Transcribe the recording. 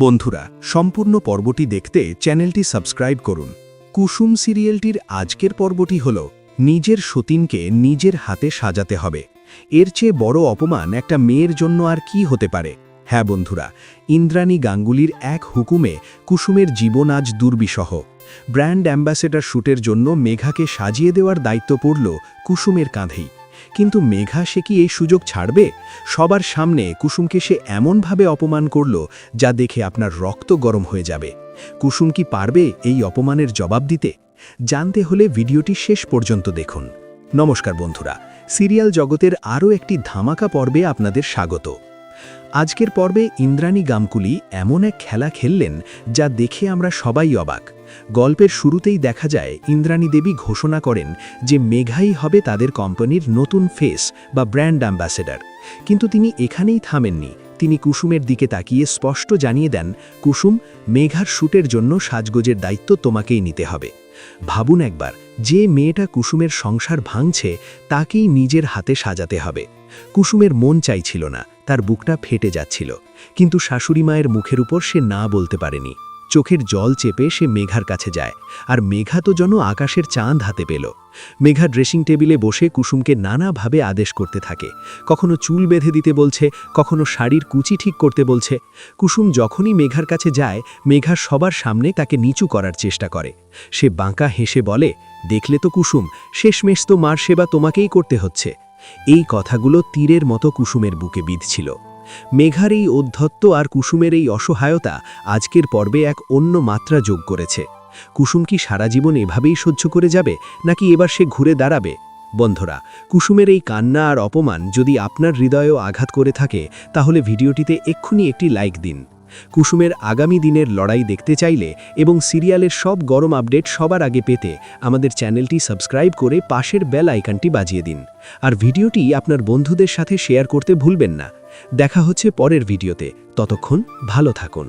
বন্ধুরা, সম্পূর্ণ পর্বটি দেখতে চ্যানেলটি সাবস্ক্রাইব করুন। কুসুম সিরিয়ালটির আজকের পর্বটি হল নিজের সতীনকে নিজের হাতে সাজাতে হবে। এর চেয়ে বড় অপমান একটা মেয়ের জন্য আর কি হতে পারে। হ্যাঁ বন্ধুরা, ইন্দ্রাণী গাঙ্গুলির এক হুকুমে কুসুমের জীবন আজ দুর্বিষহ। ব্র্যান্ড অ্যাম্বাসেডর শ্যুটের জন্য মেঘাকে সাজিয়ে দেওয়ার দায়িত্ব পড়ল কুসুমের কাঁধেই। কিন্তু মেঘা সে কি এই সুযোগ ছাড়বে? সবার সামনে কুসুমকে সে এমনভাবে অপমান করল যা দেখে আপনার রক্ত গরম হয়ে যাবে। কুসুম কি পারবে এই অপমানের জবাব দিতে? জানতে হলে ভিডিওটি শেষ পর্যন্ত দেখুন। নমস্কার বন্ধুরা, সিরিয়াল জগতের আরও একটি ধামাকা পর্বে আপনাদের স্বাগত। আজকের পর্বে ইন্দ্রাণী গাঙ্গুলি এমন এক খেলা খেললেন যা দেখে আমরা সবাই অবাক। গল্পের শুরুতেই দেখা যায় ইন্দ্রাণী দেবী ঘোষণা করেন যে মেঘাই হবে তাদের কোম্পানির নতুন ফেস বা ব্র্যান্ড অ্যাম্বাসেডর। কিন্তু তিনি এখানেই থামেননি। তিনি কুসুমের দিকে তাকিয়ে স্পষ্ট জানিয়ে দেন, কুসুম, মেঘার শ্যুটের জন্য সাজগোজের দায়িত্ব তোমাকেই নিতে হবে। ভাবুন একবার, যে মেয়েটা কুসুমের সংসার ভাঙছে তাকেই নিজের হাতে সাজাতে হবে। কুসুমের মন চাইছিল না, তার বুকটা ফেটে যাচ্ছিল, কিন্তু শাশুড়ি মায়ের মুখের উপর সে না বলতে পারেনি। চোখের জল চেপে সে মেঘার কাছে যায়, আর মেঘা তো যেন আকাশের চাঁদ হাতে পেল। মেঘা ড্রেসিং টেবিলে বসে কুসুমকে নানাভাবে আদেশ করতে থাকে। কখনো চুল বেঁধে দিতে বলছে, কখনো শাড়ির কুচি ঠিক করতে বলছে। কুসুম যখনই মেঘার কাছে যায়, মেঘা সবার সামনে তাকে নিচু করার চেষ্টা করে। সে বাঁকা হেসে বলে, দেখলে তো কুসুম, শেষমেশ তো মার সেবা তোমাকেই করতে হচ্ছে। এই কথাগুলো তীরের মতো কুসুমের বুকে বিঁধছিল। মেঘার এই ঔদ্ধত্য আর কুসুমের এই অসহায়তা আজকের পর্বে এক অন্য মাত্রা যোগ করেছে। কুসুম কি সারা জীবন এভাবেই সহ্য করে যাবে, নাকি এবার সে ঘুরে দাঁড়াবে? বন্ধুরা, কুসুমের এই কান্না আর অপমান যদি আপনার হৃদয়েও আঘাত করে থাকে, তাহলে ভিডিওটিতে এক্ষুনি একটি লাইক দিন। কুসুমের আগামী দিনের লড়াই দেখতে চাইলে এবং সিরিয়ালের সব গরম আপডেট সবার আগে পেতে আমাদের চ্যানেলটি সাবস্ক্রাইব করে পাশের বেল আইকনটি বাজিয়ে দিন। আর ভিডিওটি আপনার বন্ধুদের সাথে শেয়ার করতে ভুলবেন না। দেখা হচ্ছে পরের ভিডিওতে। ততক্ষণ ভালো থাকুন।